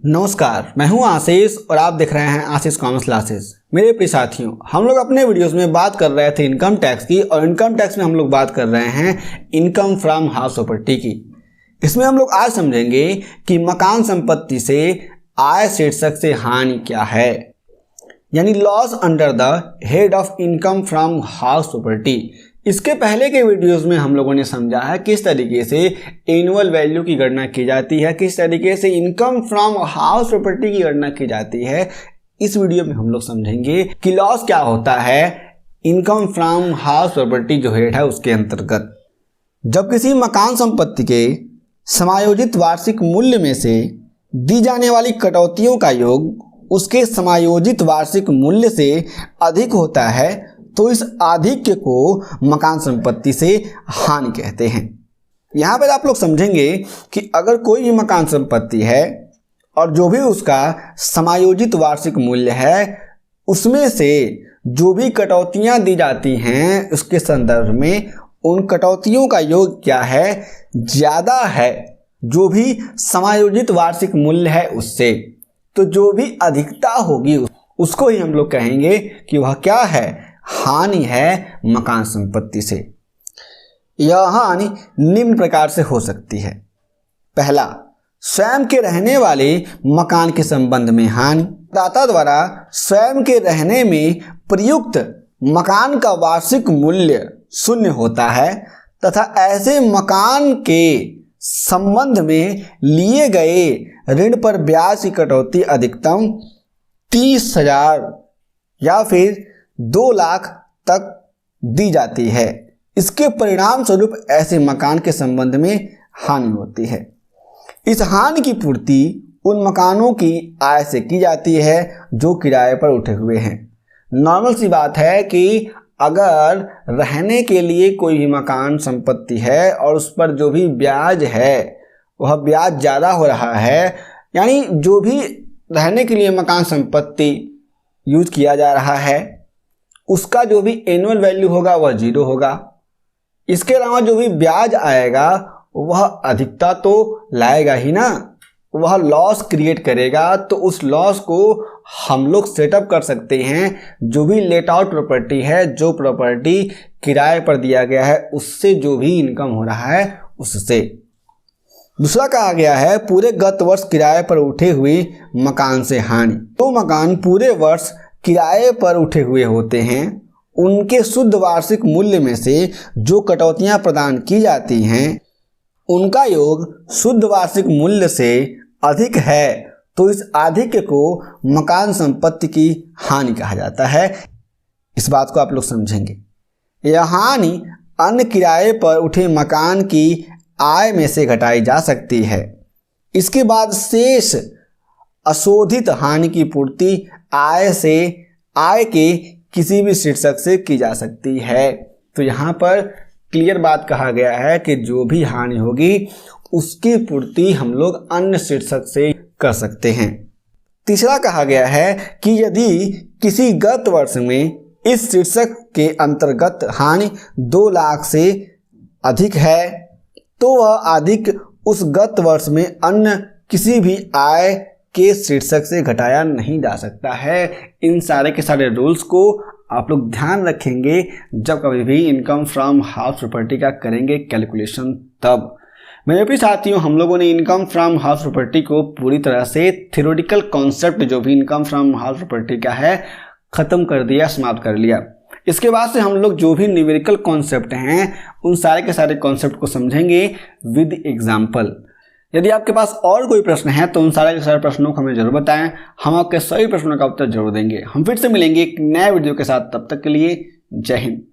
नमस्कार, मैं हूं आशीष और आप देख रहे हैं आशीष कॉमर्स क्लासेस। मेरे प्रिय साथियों, हम लोग अपने वीडियोस में बात कर रहे थे इनकम टैक्स की और इनकम टैक्स में हम लोग बात कर रहे हैं इनकम फ्रॉम हाउस प्रॉपर्टी की। इसमें हम लोग आज समझेंगे कि मकान संपत्ति से आय शीर्षक से हानि क्या है, यानी loss under the head of income from house property. इसके पहले के वीडियोस में हम लोगों ने समझा है किस तरीके से एनुअल वैल्यू की गणना की जाती है, किस तरीके से इनकम फ्रॉम हाउस प्रॉपर्टी की गणना की जाती है। इस वीडियो में हम लोग समझेंगे कि लॉस क्या होता है इनकम फ्रॉम हाउस प्रॉपर्टी जो हेड है उसके अंतर्गत। जब किसी मकान संपत्ति के समायोजित वार्षिक मूल्य में से दी जाने वाली कटौतियों का योग उसके समायोजित वार्षिक मूल्य से अधिक होता है तो इस आधिक्य को मकान संपत्ति से हानि कहते हैं। यहाँ पर आप लोग समझेंगे कि अगर कोई भी मकान संपत्ति है और जो भी उसका समायोजित वार्षिक मूल्य है उसमें से जो भी कटौतियाँ दी जाती हैं उसके संदर्भ में उन कटौतियों का योग क्या है, ज़्यादा है जो भी समायोजित वार्षिक मूल्य है उससे। तो जो भी अधिकता होगी उसको ही हम लोग कहेंगे कि वह क्या है, हानि है मकान संपत्ति से। यह हानि निम्न प्रकार से हो सकती है। पहला, स्वयं के रहने वाले मकान के संबंध में हानि। दाता द्वारा स्वयं के रहने में प्रयुक्त मकान का वार्षिक मूल्य शून्य होता है तथा ऐसे मकान के संबंध में लिए गए ऋण पर ब्याज की कटौती अधिकतम 30,000 या फिर 2 लाख तक दी जाती है। इसके परिणाम स्वरूप ऐसे मकान के संबंध में हानि होती है। इस हानि की पूर्ति उन मकानों की आय से की जाती है जो किराए पर उठे हुए हैं। नॉर्मल सी बात है कि अगर रहने के लिए कोई भी मकान संपत्ति है और उस पर जो भी ब्याज है वह ब्याज ज़्यादा हो रहा है, यानी जो भी रहने के लिए मकान संपत्ति यूज किया जा रहा है उसका जो भी एनुअल वैल्यू होगा वह 0 होगा। इसके अलावा जो भी ब्याज आएगा वह अधिकता तो लाएगा ही ना, वह लॉस क्रिएट करेगा। तो उस लॉस को हम लोग सेटअप कर सकते हैं जो भी लेट आउट प्रॉपर्टी है, जो प्रॉपर्टी किराए पर दिया गया है उससे जो भी इनकम हो रहा है उससे। दूसरा कहा गया है पूरे गत वर्ष किराए पर उठे हुए मकान से हानि। तो मकान पूरे वर्ष किराए पर उठे हुए होते हैं, उनके शुद्ध वार्षिक मूल्य में से जो कटौतियां प्रदान की जाती हैं उनका योग शुद्ध वार्षिक मूल्य से अधिक है तो इस आधिक्य को मकान संपत्ति की हानि कहा जाता है। इस बात को आप लोग समझेंगे। यह हानि अन्य किराए पर उठे मकान की आय में से घटाई जा सकती है। इसके बाद शेष अशोधित हानि की पूर्ति आय के किसी भी शीर्षक से की जा सकती है। तो यहाँ पर क्लियर बात कहा गया है कि जो भी हानि होगी उसकी पूर्ति हम लोग अन्य शीर्षक से कर सकते हैं। तीसरा कहा गया है कि यदि किसी गत वर्ष में इस शीर्षक के अंतर्गत हानि 2 लाख से अधिक है तो वह अधिक उस गत वर्ष में अन्य किसी भी आय के शीर्षक से घटाया नहीं जा सकता है। इन सारे के सारे रूल्स को आप लोग ध्यान रखेंगे जब कभी भी इनकम फ्रॉम हाउस प्रॉपर्टी का करेंगे कैलकुलेशन तब। मेरे प्रिय साथियों, हम लोगों ने इनकम फ्रॉम हाउस प्रॉपर्टी को पूरी तरह से थ्योरेटिकल कॉन्सेप्ट जो भी इनकम फ्रॉम हाउस प्रॉपर्टी का है ख़त्म कर दिया, समाप्त कर लिया। इसके बाद से हम लोग जो भी न्यूमेरिकल कॉन्सेप्ट हैं उन सारे के सारे कॉन्सेप्ट को समझेंगे विद एग्जाम्पल। यदि आपके पास और कोई प्रश्न है तो उन सारे के सारे प्रश्नों को हमें जरूर बताएं, हम आपके सभी प्रश्नों का उत्तर जरूर देंगे। हम फिर से मिलेंगे एक नए वीडियो के साथ, तब तक के लिए जय हिंद।